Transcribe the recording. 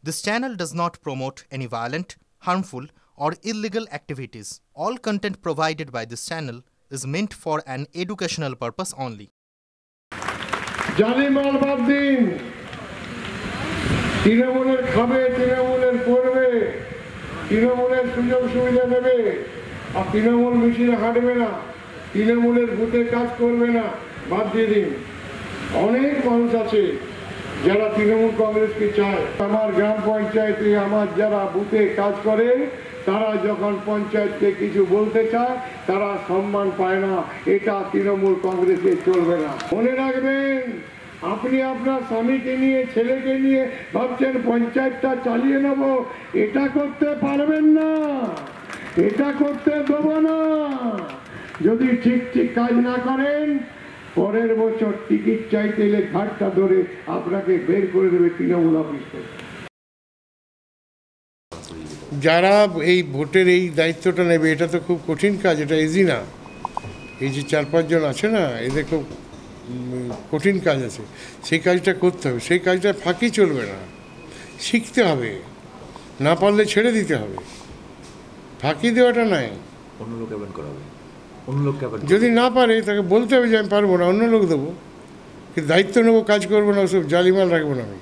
This channel does not promote any violent, harmful, or illegal activities. All content provided by this channel is meant for an educational purpose only. জালিমাল বাদ দিন, তৃণমূলের খাবে, তৃণমূলের পড়বে, তৃণমূলের সুযোগ সুবিধা নেবে, আর তৃণমূল মিছিলে হাঁটবে না, তৃণমূলের বুথে কাজ করবে না, বাদ দিয়ে দিন। অনেক মানুষ আছে যারা তৃণমূল কংগ্রেসকে চায়। আমার গ্রাম পঞ্চায়েতে আমার যারা বুথে কাজ করে তারা যখন পঞ্চায়েতকে কিছু বলতে চায় তারা সম্মান পায় না। এটা তৃণমূল কংগ্রেসে চলবে না। মনে রাখবেন, আপনি আপনার স্বামীকে নিয়ে, ছেলেকে নিয়ে ভাবছেন পঞ্চায়েতটা চালিয়ে নেব, এটা করতে পারবেন না, এটা করতে দেব না। যদি ঠিক ঠিক কাজ না করেন, পরের বছর টিকিট চাইতে এলে ঘাটটা ধরে আপনাকে বের করে দেবে তৃণমূল অফিস থেকে। যারা এই ভোটের এই দায়িত্বটা নেবে, এটা তো খুব কঠিন কাজ, এটা ইজি না। এই যে 4-5 জন আছে না, এদের খুব কঠিন কাজ আছে, সেই কাজটা করতে হবে। সেই কাজটা ফাঁকি চলবে না, শিখতে হবে, না পারলে ছেড়ে দিতে হবে, ফাঁকি দেওয়াটা নাই। অন্য লোক অ্যাপয়েন্ট করা হবে, অন্য লোককে অ্যাপয়েন্ট যদি না পারে তাকে বলতে হবে যে আমি পারবো না, অন্য লোক দেবো, কিন্তু দায়িত্ব নেবো, কাজ করবো না, ওসব জালিমাল রাখবো না আমি।